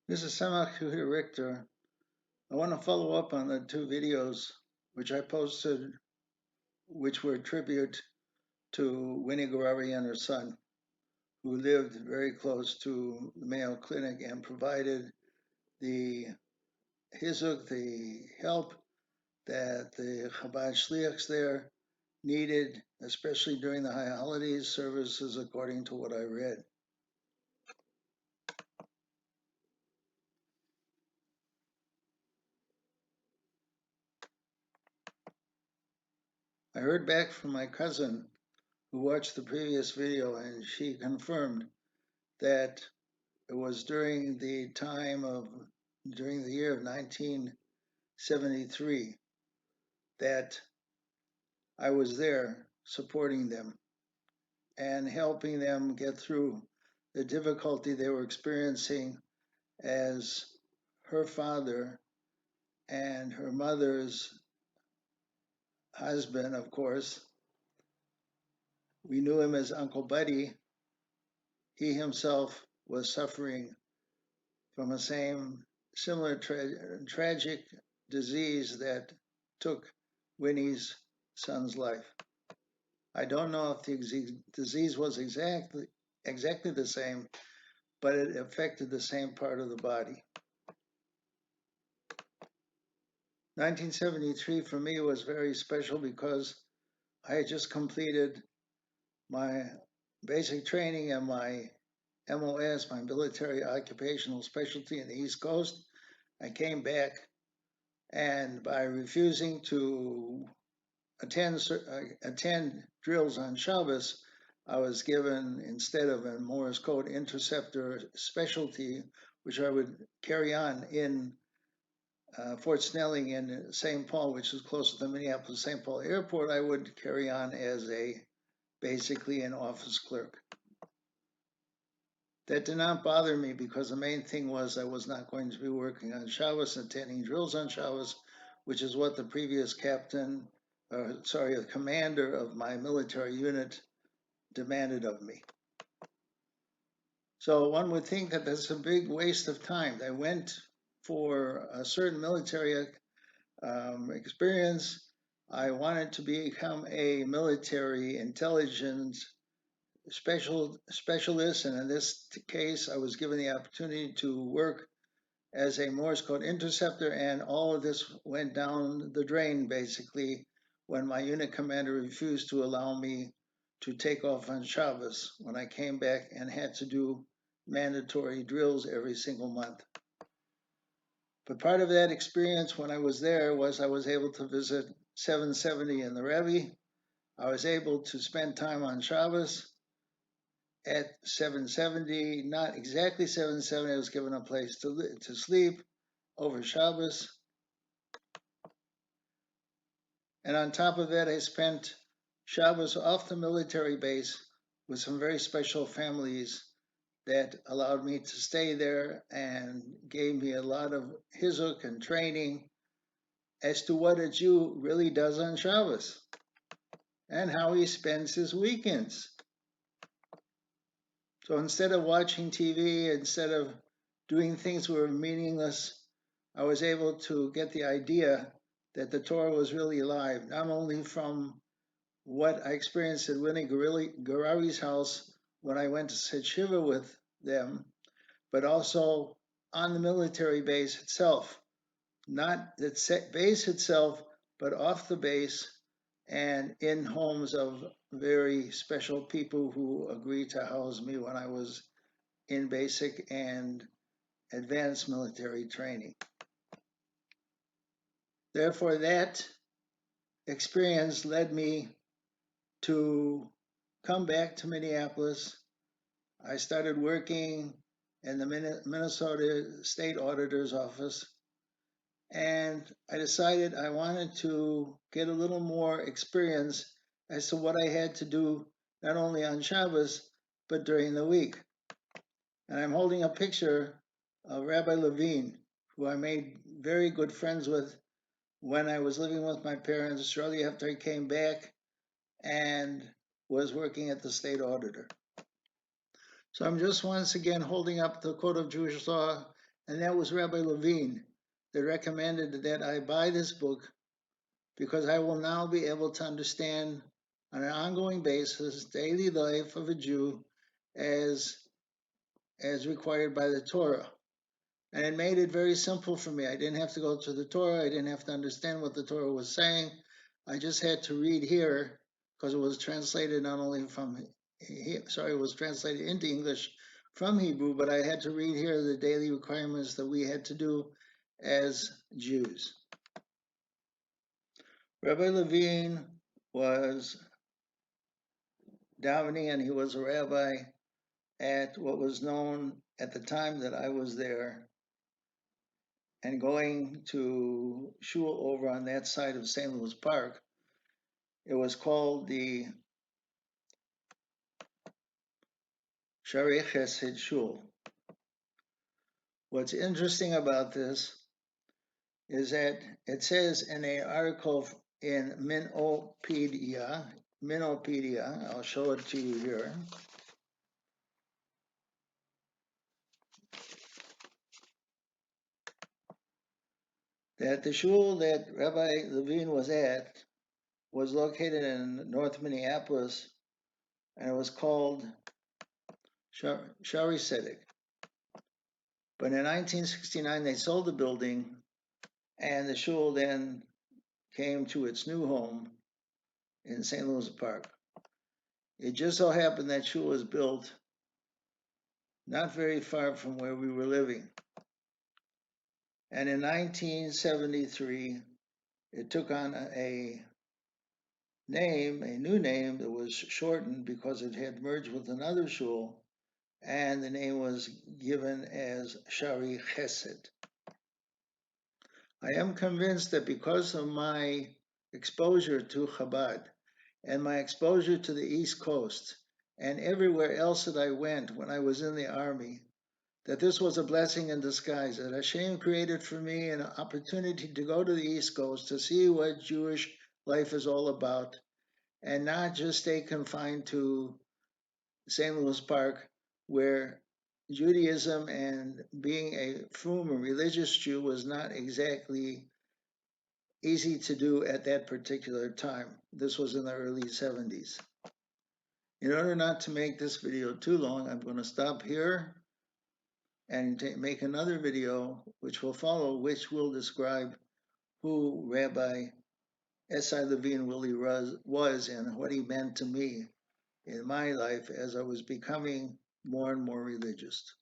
This is Samach Richter. I want to follow up on the two videos which I posted, which were a tribute to Winnie Gurari and her son, who lived very close to the Mayo Clinic and provided the hizuk, the help that the Chabad shliachs there needed, especially during the high holidays services, according to what I read. I heard back from my cousin who watched the previous video, and she confirmed that it was during the year of 1973 that I was there supporting them and helping them get through the difficulty they were experiencing as her father and her mother's husband, of course. We knew him as Uncle Buddy. He himself was suffering from a similar tragic disease that took Winnie's son's life. I don't know if the disease was exactly the same, but it affected the same part of the body. 1973 for me was very special because I had just completed my basic training and my MOS, my military occupational specialty in the East Coast. I came back, and by refusing to attend drills on Shabbos, I was given, instead of a Morse code interceptor specialty, which I would carry on in Fort Snelling in St. Paul, which is closer to Minneapolis St. Paul Airport, I would carry on as basically an office clerk. That did not bother me because the main thing was I was not going to be working on Shabbos, attending drills on Shabbos, which is what the previous the commander of my military unit demanded of me. So one would think that that's a big waste of time. I went for a certain military experience. I wanted to become a military intelligence specialist, and in this case, I was given the opportunity to work as a Morse code interceptor, and all of this went down the drain basically when my unit commander refused to allow me to take off on Shabbos when I came back and had to do mandatory drills every single month. But part of that experience when I was there was I was able to visit 770 in the Rabbi. I was able to spend time on Shabbos at 770, not exactly 770. I was given a place to sleep over Shabbos. And on top of that, I spent Shabbos off the military base with some very special families that allowed me to stay there and gave me a lot of hizuk and training as to what a Jew really does on Shabbos and how he spends his weekends. So instead of watching TV, instead of doing things that were meaningless, I was able to get the idea that the Torah was really alive, not only from what I experienced at Winnie Gurari's house when I went to Yeshiva with them, but also on the military base itself. Not the base itself, but off the base and in homes of very special people who agreed to house me when I was in basic and advanced military training. Therefore, that experience led me to come back to Minneapolis. I started working in the Minnesota State Auditor's Office, and I decided I wanted to get a little more experience as to what I had to do, not only on Shabbos, but during the week. And I'm holding a picture of Rabbi Levin, who I made very good friends with when I was living with my parents shortly after I came back and was working at the state auditor. So I'm just once again holding up the Code of Jewish Law and that was Rabbi Levin that recommended that I buy this book because I will now be able to understand on an ongoing basis daily life of a Jew as required by the Torah. And it made it very simple for me. I didn't have to go to the Torah. I didn't have to understand what the Torah was saying. I just had to read here because it was translated not only from, it was translated into English from Hebrew, but I had to read here the daily requirements that we had to do as Jews. Rabbi Levin was davening, and he was a rabbi at what was known at the time that I was there and going to shul over on that side of St. Louis Park. It was called the Sharei Chesed Shul. What's interesting about this is that it says in an article in Minopedia, I'll show it to you here. That the shul that Rabbi Levin was at was located in North Minneapolis, and it was called Shari Sedek. But in 1969, they sold the building, and the shul then came to its new home in St. Louis Park. It just so happened that shul was built not very far from where we were living. And in 1973, it took on a new name that was shortened because it had merged with another shul, and the name was given as Shari Chesed. I am convinced that because of my exposure to Chabad and my exposure to the East Coast and everywhere else that I went when I was in the army, that this was a blessing in disguise, that Hashem created for me an opportunity to go to the East Coast to see what Jewish life is all about and not just stay confined to St. Louis Park, where Judaism and being a frum, a religious Jew, was not exactly easy to do at that particular time. This was in the early 70s. In order not to make this video too long, I'm going to stop here and make another video which will follow, which will describe who Rabbi S.I. Levin really was and what he meant to me in my life as I was becoming more and more religious.